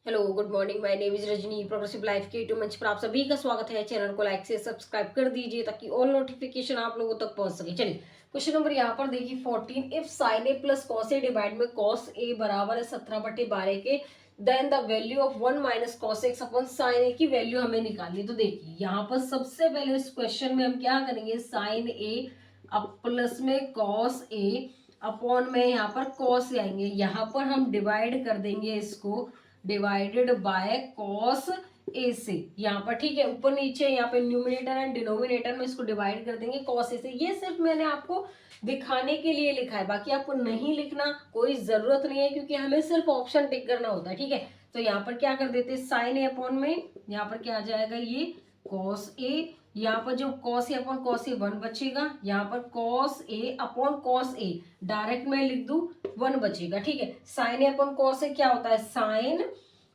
Hello good morning, my name is Rajni. Progressive life के YouTube मंच पर आप सभी का स्वागत है। चैनल को लाइक से सब्सक्राइब कर दीजिए ताकि ऑल नोटिफिकेशन आप लोगों तक पहुंच सके। चलिए क्वेश्चन नंबर यहाँ पर देखिए 14। If sine A plus cos A divide में कॉस ए बराबर है 17/12 के, then the value of 1 minus cos X upon sine A की वैल्यू हमें निकालनी है। तो देखिए यहाँ पर सबसे पहले इस क्वेश्चन में हम क्या करेंगे, साइन ए अब प्लस में कॉस ए अपॉन में यहाँ पर कॉस ए आएंगे। यहाँ पर हम डिवाइड कर देंगे इसको डिवाइडेड बाय कॉस ए से, यहाँ पर ठीक है। ऊपर नीचे यहाँ पे न्यूमिनेटर एंड डिनोमिनेटर में इसको डिवाइड कर देंगे कॉस ए से। ये सिर्फ मैंने आपको दिखाने के लिए लिखा है, बाकी आपको नहीं लिखना कोई जरूरत नहीं है क्योंकि हमें सिर्फ ऑप्शन टिक करना होता है, ठीक है। तो यहाँ पर क्या कर देते हैं, साइन ए अपॉन में यहाँ पर क्या आ जाएगा, ये कॉस ए। यहाँ पर जो cos A upon cos A 1 बचेगा, यहाँ पर cos A upon cos A direct में लिख दूं 1 बचेगा, ठीक है। Sign A upon cos A क्या होता है, sign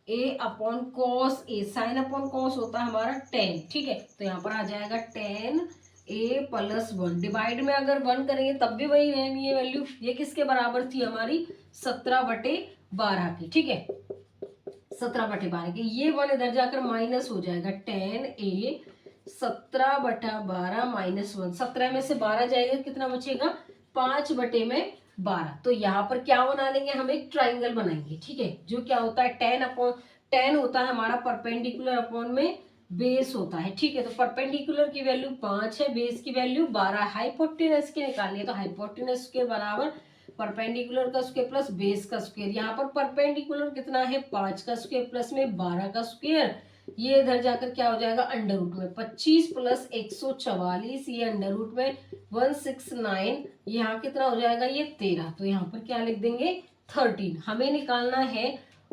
A upon cos A, sine upon cos होता है हमारा 10, ठीक है। तो यहाँ पर आ जाएगा 10 ए प्लस 1। डिवाइड में अगर 1 करेंगे तब भी वही रहेगी ये वैल्यू। ये किसके बराबर थी हमारी, 17/12 की, ठीक है। 17/12 के, ये 1 इधर जाकर माइनस हो जाएगा, 10 ए 17/12 माइनस 1। 17 में से 12 जाएगा, कितना बचेगा, 5/12। तो यहाँ पर क्या बना लेंगे, हम एक ट्राइंगल बनाएंगे, ठीक है। जो क्या होता है 10 होता है हमारा परपेंडिकुलर अपॉन में बेस होता है, ठीक है। तो परपेंडिकुलर की वैल्यू 5 है, बेस की वैल्यू 12। हाइपोटेनस की निकालनी है तो हाइपोटेनस के बराबर परपेंडिकुलर का स्क्वायर प्लस बेस का स्क्वायर। यहाँ पर परपेंडिकुलर कितना है, 5 का स्क्वायर प्लस में 12 का स्क्वायर। ये इधर जाकर क्या हो जाएगा, अंडर रूट में 25 प्लस 144, ये अंडर रूट में 169, यहाँ कितना हो जाएगा, ये 13। तो यहाँ पर क्या लिख देंगे, 13। हमें निकालना है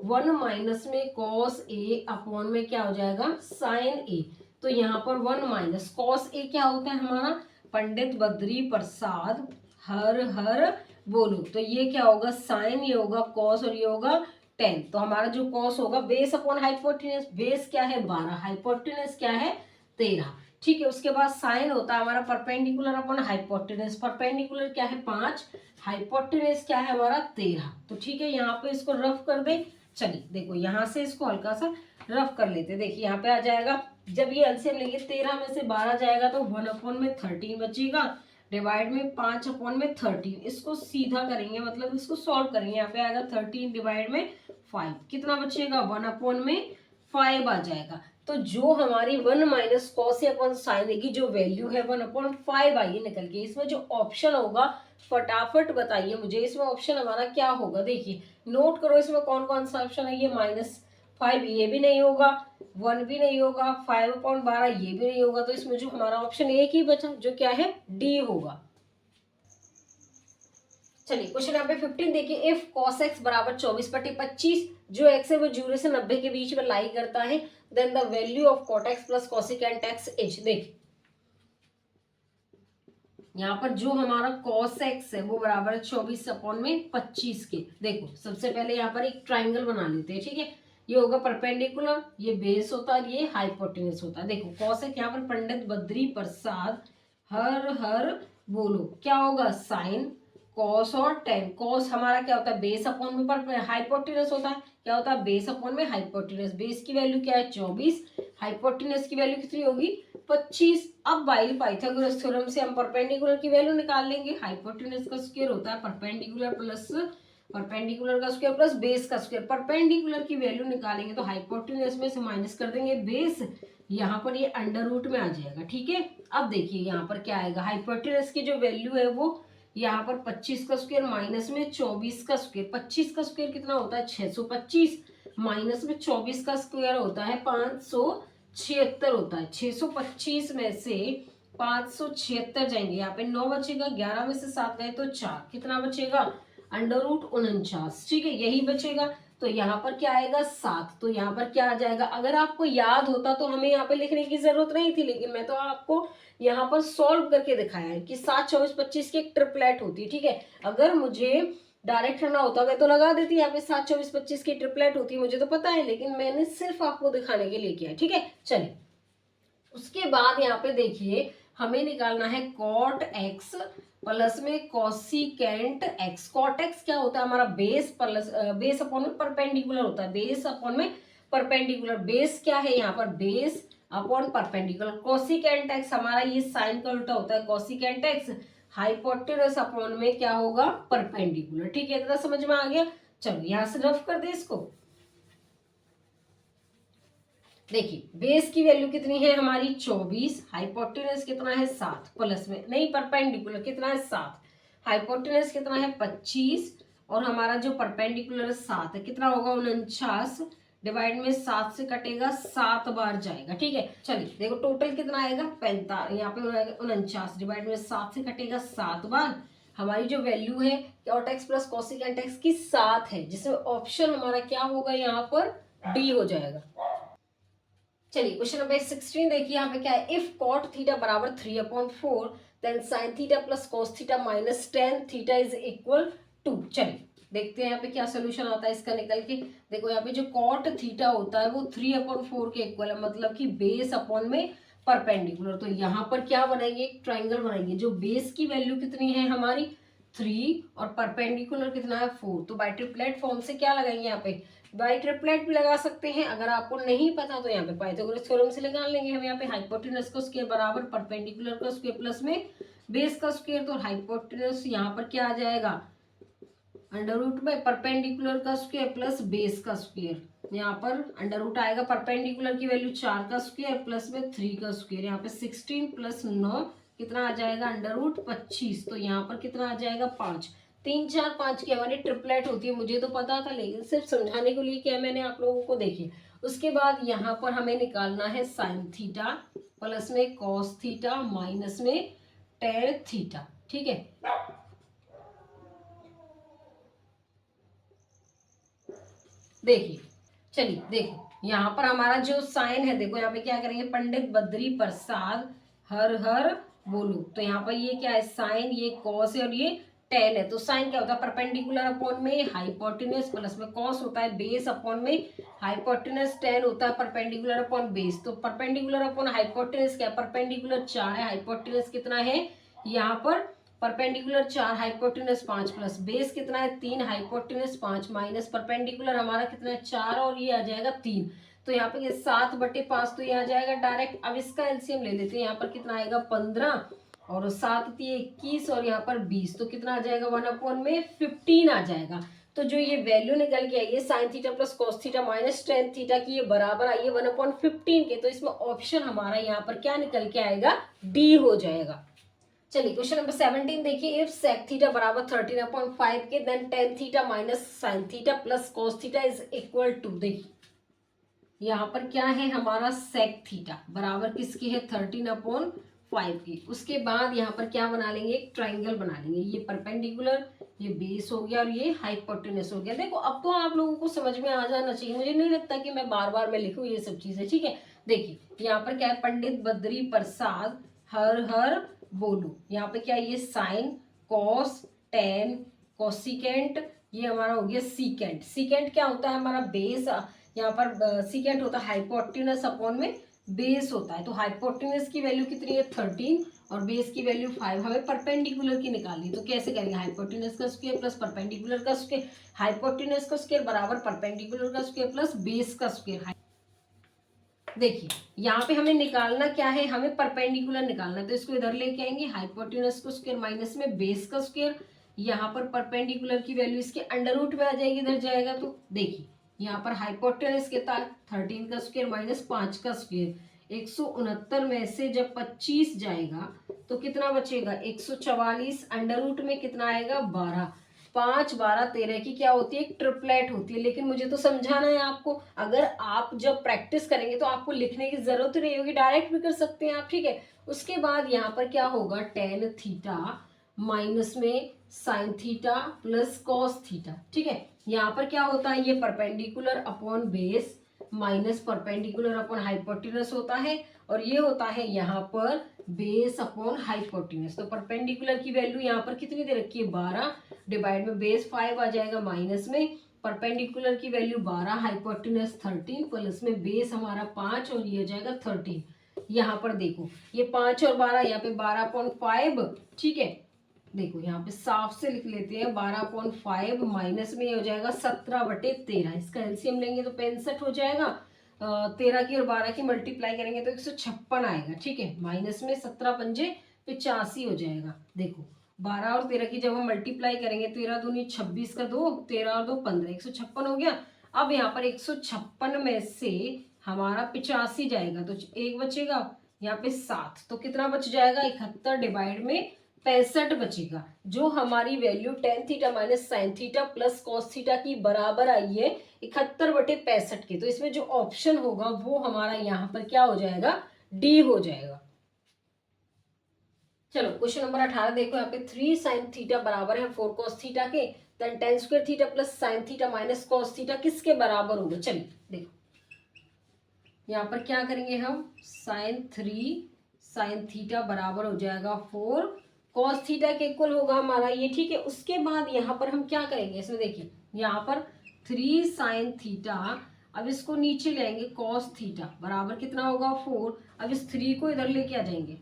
1 माइनस में कॉस ए अपॉन में क्या हो जाएगा, साइन ए। तो यहाँ पर 1 माइनस कॉस ए क्या होता है हमारा, पंडित बद्री प्रसाद हर हर बोलो। तो ये क्या होगा, साइन, ये होगा कॉस और ये होगा 10। तो हमारा जो कॉस होगा बेस अपॉन हाइपोटेनस, बेस क्या है 12, हाइपोटेनस क्या है 13, ठीक है। उसके बाद साइन होता है हमारा परपेंडिकुलर अपॉन हाइपोटेनस, परपेंडिकुलर क्या है 5, हाइपोटेनस क्या है हमारा 13। तो ठीक है, यहाँ पे इसको रफ कर दे। चलिए देखो यहाँ से इसको हल्का सा रफ कर लेते, देखिए यहाँ पे आ जाएगा। जब ये एलसीएम लेंगे 13 में से 12 जाएगा तो 1 अपॉन में 13 बचेगा, डिवाइड में 5 अपॉन में 13। इसको सीधा करेंगे, मतलब इसको सॉल्व करेंगे। यहाँ पे आएगा 13 डिवाइड में 5, कितना बचेगा, 1 अपॉन में 5 आ जाएगा। तो जो हमारी 1 माइनस कॉस अपॉन साइन की जो वैल्यू है 1 अपॉन 5 आई है निकल के। इसमें जो ऑप्शन होगा फटाफट बताइए मुझे, इसमें ऑप्शन हमारा क्या होगा, देखिए नोट करो इसमें कौन कौन सा ऑप्शन है। ये -5 ये भी नहीं होगा, 1 भी नहीं होगा, 5/12 ये भी नहीं होगा। तो इसमें जो हमारा ऑप्शन एक ही बचा जो क्या है, डी होगा। चलिए क्वेश्चन यहाँ पे 15 देखिए, इफ cos x बराबर 24/25, जो x है वो 0 से 90 के बीच में लाई करता है, then the value of cot x plus cosecant x is. देखिए यहाँ पर जो हमारा cos x है वो बराबर है 24 अपॉन में 25 के। देखो सबसे पहले यहाँ पर एक ट्राइंगल बना लेते हैं, ठीक है। ये होगा परपेंडिकुलर, ये बेस होता है, ये हाइपोटेनस होता है। देखो cos x यहाँ पर पंडित बद्री प्रसाद हर हर बोलो क्या होगा, साइन कॉस और टेन। कॉस हमारा क्या होता है, बेस अपॉन में पर हाइपोटेनस होता है, क्या होता है बेस अपॉन में हाइपोटेनस। बेस की वैल्यू क्या है 24, हाइपोटेनस की वैल्यू कितनी होगी 25। अब बाई पाइथागोरस थ्योरम से हम परपेंडिकुलर की वैल्यू निकाल लेंगे। हाइपोटेनस का स्क्वायर होता है परपेंडिकुलर प्लस परपेंडिकुलर का स्क्वायर प्लस बेस का स्क्वायर। परपेंडिकुलर की वैल्यू निकालेंगे तो हाइपोटेनस में से माइनस कर देंगे बेस, यहाँ पर ये अंडर रूट में आ जाएगा, ठीक है। अब देखिए यहाँ पर क्या आएगा, हाइपोटेनस की जो वैल्यू है वो यहाँ पर 25 का स्क्वायर माइनस में 24 का स्क्वायर। 25 का स्क्वायर कितना होता है 625, माइनस में 24 का स्क्वायर होता है 576 होता है। 625 में से 576 जाएंगे, यहाँ पे 9 बचेगा, 11 में से 7 गए तो 4, कितना बचेगा √49, ठीक है यही बचेगा। तो यहाँ पर क्या आएगा 7। तो यहाँ पर क्या आ जाएगा, अगर आपको याद होता तो हमें यहाँ पे लिखने की जरूरत नहीं थी, लेकिन मैं तो आपको यहाँ पर सॉल्व करके दिखाया है कि 7, 24, 25 की एक ट्रिपलेट होती है, ठीक है। अगर मुझे डायरेक्ट करना होता मैं तो लगा देती, यहाँ पे 7, 24, 25 की ट्रिपलेट होती है, मुझे तो पता है, लेकिन मैंने सिर्फ आपको दिखाने के लिए किया है, ठीक है। चलिए उसके बाद यहाँ पे देखिए हमें निकालना है कॉट एक्स प्लस में कॉसिकेंट एक्स। कॉट एक्स क्या होता है हमारा बेस प्लस बेस अपॉन में परपेंडिकुलर होता है, बेस अपॉन में परपेंडिकुलर, बेस क्या है यहाँ पर, base upon perpendicular. Cosecant x हमारा ये साइन का उल्टा होता है, कोसिकेंट एक्स हाइपोटेनस अपॉन में क्या होगा, परपेंडिकुलर। ठीक है, इतना समझ में आ गया। चलो यहां से रफ कर दे इसको। देखिए बेस की वैल्यू कितनी है हमारी 24, हाइपोटेनस कितना है 7, प्लस में नहीं परपेंडिकुलर कितना है 7, हाइपोटेनस कितना है 25 और हमारा जो परपेंडिकुलर 7 है कितना होगा 49, डिवाइड में 7 से कटेगा 7 बार जाएगा। ठीक है, चलिए देखो टोटल कितना आएगा 45, यहाँ पे 49 डिवाइड में 7 से कटेगा 7 बार। हमारी जो वैल्यू है cot x plus cosecant x की 7 है, जिसमें ऑप्शन हमारा क्या होगा यहाँ पर डी हो जाएगा। चलिए क्वेश्चन नंबर 16 देखिए, यहाँ पे क्या है, इफ कॉट थीटा बराबर 3/4 then sine theta plus cos theta minus tan theta is equal to. चलिए देखते हैं यहाँ पे क्या सोल्यूशन आता है इसका निकल के। देखो यहाँ पे जो कॉट थीटा होता है वो 3/4 के इक्वल है, मतलब कि बेस अपॉन में परपेंडिकुलर। तो यहाँ पर क्या बनाएंगे, एक ट्राइंगल बनाएंगे। जो बेस की वैल्यू कितनी है हमारी 3 और परपेंडिकुलर कितना है 4, तो बाई ट्रिपलेट फॉर्म से क्या लगाएंगे यहाँ पे, बाई ट्रिपलेट भी लगा सकते हैं। अगर आपको नहीं पता तो यहाँ पे पाइथागोरस थ्योरम से निकाल लेंगे हम। यहाँ पे हाइपोटेनस का स्क्वायर बराबर परपेंडिकुलर का स्क्वायर प्लस में बेस का स्क्वायर, तो हाइपोटेनस यहाँ पर क्या आ जाएगा अंडर रूट में परपेंडिकुलर का स्क्वायर प्लस बेस का स्क्वायर। यहाँ पर अंडर रूट आएगा, परपेंडिकुलर की वैल्यू 4 का स्क्वायर प्लस में 3 का स्क्वायर। यहाँ पे 16 प्लस 9 कितना आ जाएगा अंडर रूट 25, तो यहाँ पर कितना आ जाएगा 5। 3 4 5 की हमारी ट्रिपलेट होती है, मुझे तो पता था लेकिन सिर्फ समझाने के लिए क्या मैंने आप लोगों को देखी। उसके बाद यहाँ पर हमें निकालना है साइन थीटा प्लस में कॉस थीटा माइनस में टेन थीटा। ठीक है, देखिए चलिए देखो यहाँ पर हमारा जो साइन है, देखो यहाँ पे क्या करेंगे, पंडित बद्री प्रसाद हर हर बोलो। तो यहाँ पर ये क्या है साइन, ये कॉस है और ये टेन है। तो साइन क्या होता है परपेंडिकुलर अपॉन में हाइपोटेनस प्लस में कॉस होता है बेस अपॉन में हाइपोटेनस, टेन होता है परपेंडिकुलर अपॉन बेस। तो परपेंडिकुलर अपॉन हाइपोटेनस क्या है, परपेंडिकुलर 4 है, हाइपोटेनस कितना है यहाँ पर परपेंडिकुलर 4 हाइपोटेनस 5 प्लस बेस कितना है 3 हाइपोटेनस 5 माइनस परपेंडिकुलर हमारा कितना है 4 और ये आ जाएगा 3। तो यहाँ पे 7/5 तो ये आ जाएगा डायरेक्ट। अब इसका एलसीएम ले लेते हैं, यहाँ पर कितना आएगा 15 और 7 21 और यहाँ पर 20, तो कितना आ जाएगा 1/15 आ जाएगा। तो जो ये वैल्यू निकल के आई है sign theta plus cos theta minus tan theta की, ये बराबर आई है 1/15 के। तो इसमें ऑप्शन हमारा यहाँ पर क्या निकल के आएगा, डी हो जाएगा। चलिए क्वेश्चन नंबर 17 देखिए, इफ सेक थीटा बराबर 13/5 के then tan theta minus sine theta plus cos theta is equal to. देखिए यहाँ पर क्या है हमारा सेक थीटा बराबर किसके है 13/5 की। उसके बाद यहाँ पर क्या बना लेंगे, एक ट्राइंगल बना लेंगे। ये परपेंडिकुलर, ये बेस हो गया और ये हाइपोटेनस हो गया। देखो अब तो आप लोगों को समझ में आ जाना चाहिए, मुझे नहीं लगता कि मैं बार बार मैं लिखूँ ये सब चीजें। ठीक है, देखिए यहाँ पर क्या है पंडित बद्री प्रसाद हर हर बोलो। यहाँ पे क्या है ये साइन कॉस टेन कोसिकेंट, ये हमारा हो गया सीकेंट। सीकेंट क्या होता है हमारा बेस, यहाँ पर सीकेंट होता है हाइपोटेनस अपॉन में बेस होता है। तो हाइपोटेनस की वैल्यू कितनी है 13 और बेस की वैल्यू 5, हमें परपेंडिकुलर की निकालनी। तो कैसे करेंगे, हाइपोटेनस का स्क्वायर प्लस परपेंडिकुलर का स्क्वायर, हाइपोटेनस का स्क्वायर बराबर परपेंडिकुलर का स्क्वायर प्लस बेस का स्क्वायर। देखिए यहाँ पे हमें निकालना क्या है, हमें परपेंडिकुलर निकालना है, तो इसको इधर लेके आएंगे हाइपोटेनस को स्क्वायर माइनस में बेस का स्क्वायर। यहाँ पर परपेंडिकुलर की वैल्यू इसके अंडर रूट में आ जाएगी, इधर जाएगा। तो देखिए यहाँ पर हाइपोटेनस के साथ 13 का स्क्वायर माइनस 5 का स्क्वायर, 169 में से जब 25 जाएगा तो कितना बचेगा 144, अंडर रूट में कितना आएगा 12, 5 12 13 की क्या होती है, एक ट्रिपलेट होती है। लेकिन मुझे तो समझाना है आपको, अगर आप जब प्रैक्टिस करेंगे तो आपको लिखने की जरूरत नहीं होगी, डायरेक्ट भी कर सकते हैं आप। ठीक है, उसके बाद यहाँ पर क्या होगा टेन थीटा माइनस में sign theta plus cos theta. ठीक है, यहाँ पर क्या होता है ये perpendicular upon base minus perpendicular upon hypotenuse होता है, और ये होता है यहाँ पर बेस अपॉन हाइपोटेनस। तो परपेंडिकुलर की वैल्यू यहाँ पर कितनी दे रखी है 12, डिवाइड में बेस 5 आ जाएगा माइनस में परपेंडिकुलर की वैल्यू 12 हाइपोटेनस 13 प्लस में बेस हमारा 5 और ये हो जाएगा 13। यहाँ पर देखो ये 5 और 12, यहाँ पे 12/5। ठीक है, देखो यहाँ पे साफ से लिख लेते हैं, 12/5 माइनस में हो जाएगा 17/13। इसका एलसीएम लेंगे तो 65 हो जाएगा। 13 की और 12 की मल्टीप्लाई करेंगे तो 156 आएगा। ठीक है, माइनस में 17×5 = 85 हो जाएगा। देखो 12 और 13 की जब हम मल्टीप्लाई करेंगे, 13 दूनी 26 का 2, 13 और 2 15, 156 हो गया। अब यहाँ पर 156 में से हमारा 85 जाएगा तो एक बचेगा, यहाँ पे 7, तो कितना बच जाएगा, 71 डिवाइड में 65 बचेगा। जो हमारी value tan theta minus sine theta plus cos theta की बराबर आई है 71/65 के, तो इसमें जो ऑप्शन होगा वो हमारा यहाँ पर क्या हो जाएगा, डी हो जाएगा। चलो क्वेश्चन नंबर 18 देखो, यहाँ पे 3 sin थीटा बराबर है 4 cos थीटा के, then tan square theta plus sine theta minus cos theta किसके बराबर होगा। चलिए देखो यहाँ पर क्या करेंगे हम, sin थीटा बराबर हो जाएगा 4 cos थीटा के इक्वल होगा हमारा ये। ठीक है, उसके बाद यहाँ पर हम क्या करेंगे, इसमें देखिए यहाँ पर 3 sin थीटा, अब इसको नीचे ले आएंगे cos थीटा बराबर कितना होगा 4। अब इस 3 को इधर लेके आ जाएंगे।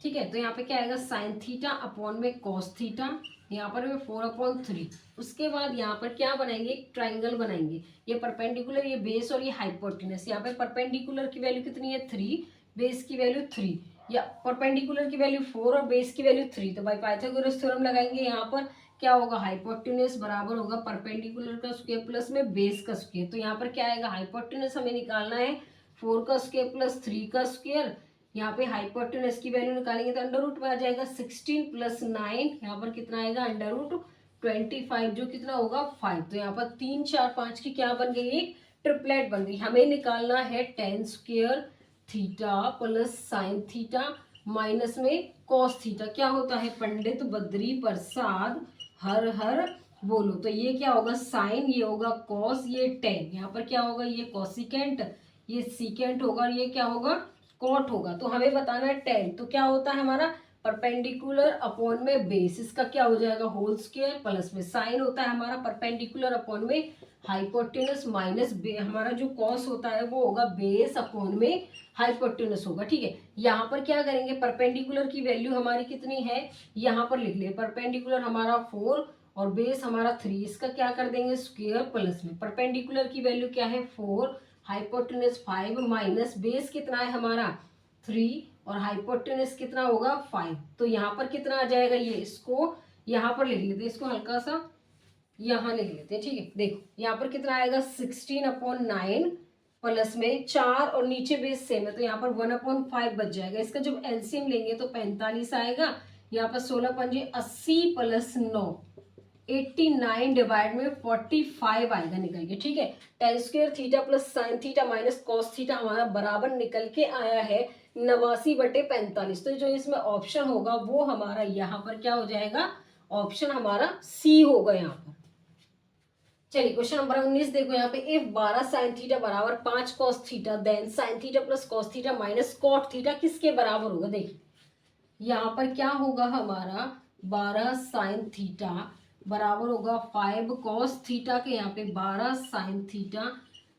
ठीक है, तो यहाँ पे क्या आएगा, साइन थीटा अपॉन में कॉस थीटा, यहाँ पर 4/3। उसके बाद यहाँ पर क्या बनाएंगे, एक ट्राइंगल बनाएंगे। ये परपेंडिकुलर, ये बेस और ये हाइपोटेनस। यहाँ पे परपेंडिकुलर की वैल्यू कितनी है 3, बेस की वैल्यू 3, या परपेंडिकुलर की वैल्यू 4 और बेस की वैल्यू 3। तो बाई पाइथागोरस थ्योरम लगाएंगे। यहाँ पर क्या होगा, हाइपोटेनस बराबर होगा परपेंडिकुलर का स्क्वायर प्लस में बेस का स्क्वायर। तो यहाँ पर क्या आएगा, हाइपोटेनस हमें निकालना है 4 का स्क्वायर प्लस 3 का स्क्वायर। यहाँ पे हाइपोटेनस की वैल्यू निकालेंगे तो अंडर रूट में आ जाएगा 16 + 9, यहाँ पर कितना आएगा अंडर रूट 25, जो कितना होगा 5। तो यहाँ पर 3 4 5 की क्या बन गई, एक ट्रिपलेट बन गई। हमें निकालना है tan square theta plus sine theta minus में कॉस थीटा। क्या होता है, पंडित बद्री प्रसाद हर हर बोलो। तो ये क्या होगा, साइन, ये होगा कॉस, ये tan, यहाँ पर क्या होगा, ये कॉसिकेंट, ये सीकेंट होगा, और ये क्या होगा कॉट होगा। तो हमें बताना है tan, तो क्या होता है हमारा परपेंडिकुलर अपॉन में बेस, इसका क्या हो जाएगा होल स्क्वायर, प्लस में साइन होता है हमारा परपेंडिकुलर अपॉन में हाइपोटेनस, माइनस हमारा जो कॉस होता है वो होगा बेस अपॉन में हाइपोटेनस होगा। ठीक है, यहाँ पर क्या करेंगे, परपेंडिकुलर की वैल्यू हमारी कितनी है, यहाँ पर लिख ले, परपेंडिकुलर हमारा 4 और बेस हमारा 3, इसका क्या कर देंगे स्क्वायर प्लस में परपेंडिकुलर की वैल्यू क्या है 4, हाइपोटेनस 5 माइनस बेस कितना है हमारा 3 और हाइपोटेनस कितना होगा 5। तो यहाँ पर कितना आ जाएगा, ये इसको यहाँ पर लिख लेते हैं, इसको हल्का सा यहाँ लिख लेते हैं। ठीक है, देखो यहाँ पर कितना आएगा 16/9 प्लस में 4 और नीचे बेस सेम है तो यहाँ पर 1/5 बच जाएगा। इसका जब एलसीएम लेंगे तो 45 आएगा। यहाँ पर 16 पंजे 80 + 9 89 डिवाइड में 45 आएगा निकल के। ठीक है, tan square theta plus sine theta minus cos theta हमारा बराबर निकल के आया है 89/45। तो जो इसमें ऑप्शन होगा वो हमारा यहाँ पर क्या हो जाएगा, ऑप्शन हमारा सी होगा यहाँ पर। चलिए क्वेश्चन नंबर 19 देखो, यहाँ पे इफ 12 sin थीटा बराबर 5 cos theta then sin theta plus cos theta minus cot theta किसके बराबर होगा। देखिए यहाँ पर क्या होगा हमारा 12 sin थीटा बराबर होगा 5 cos थीटा के, यहाँ पे 12 sin थीटा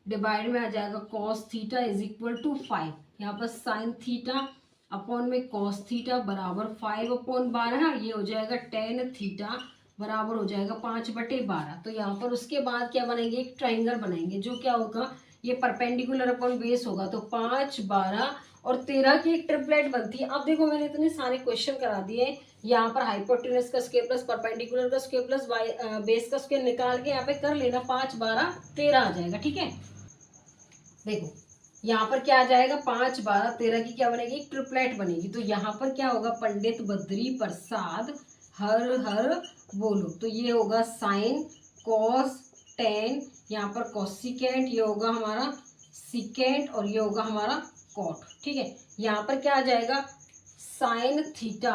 डिवाइड में आ जाएगा cos theta is equal to 5। यहाँ पर sin थीटा अपॉन में cos थीटा बराबर 5/12, ये हो जाएगा tan थीटा बराबर हो जाएगा 5/12। तो यहाँ पर उसके बाद क्या बनाएंगे, एक ट्राइंगल बनाएंगे जो क्या होगा, ये परपेंडिकुलर अपॉन बेस होगा तो 5 12 और 13 की एक ट्रिपलेट बनती है। अब देखो मैंने इतने सारे क्वेश्चन करा दिए, यहाँ पर हाइपोटेनस का स्क्वायर प्लस परपेंडिकुलर का स्क्वायर प्लस बेस का स्क्वायर निकाल के यहाँ पे कर लेना, 5 12 13 आ जाएगा। ठीक है, देखो यहाँ पर क्या आ जाएगा 5 12 13 की क्या बनेगी, एक ट्रिपलेट बनेगी। तो यहाँ पर क्या होगा, पंडित बद्री प्रसाद हर हर बोलो। तो ये होगा साइन कॉस टेन, यहाँ पर कॉसिकेंट, ये होगा हमारा सिकेंट और ये होगा हमारा कॉट। ठीक है, यहाँ पर क्या आ जाएगा sign theta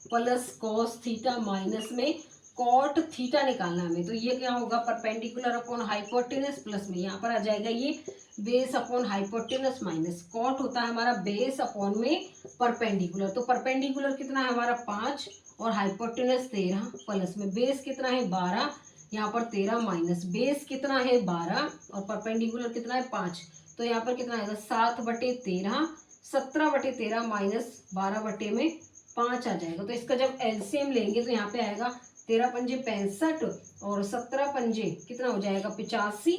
plus cos theta minus में कॉट थीटा निकालना हमें। तो ये क्या होगा परपेंडिकुलर अपॉन हाइपोटेनस प्लस में यहाँ पर आ जाएगा ये base upon hypotenuse minus cot होता है हमारा बेस अपॉन में परपेंडिकुलर। तो परपेंडिकुलर कितना है हमारा 5 और हाइपोटेनस 13 प्लस में बेस कितना है 12, यहाँ पर 13 माइनस बेस कितना है 12 और परपेंडिकुलर कितना है 5। तो यहाँ पर कितना आएगा 7/13, 17/13 माइनस 12/5 5 आ जाएगा। तो इसका जब एलसीएम लेंगे तो यहाँ पे आएगा 13 पंजे 65 और 17 पंजे कितना हो जाएगा 85,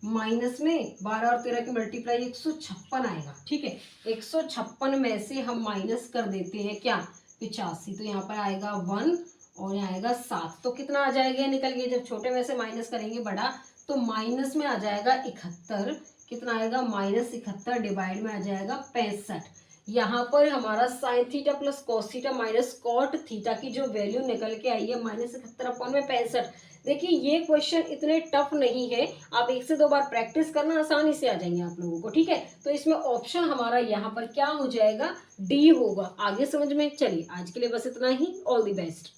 माइनस में 12 और 13 की मल्टीप्लाई 156 आएगा। ठीक है, 156 में से हम माइनस कर देते हैं क्या 85, तो यहाँ पर आएगा 1 और यहाँ आएगा 7। तो कितना आ जाएगा निकल गया, जब छोटे में से माइनस करेंगे बड़ा तो माइनस में आ जाएगा 71, कितना आएगा -71 डिवाइड में आ जाएगा 65। यहाँ पर हमारा sine theta plus cos theta minus cot theta की जो वैल्यू निकल के आई है -71/65। देखिए ये क्वेश्चन इतने टफ नहीं है, आप 1 से 2 बार प्रैक्टिस करना, आसानी से आ जाएंगे आप लोगों को। ठीक है, तो इसमें ऑप्शन हमारा यहाँ पर क्या हो जाएगा, डी होगा। आगे समझ में, चलिए आज के लिए बस इतना ही। All the best.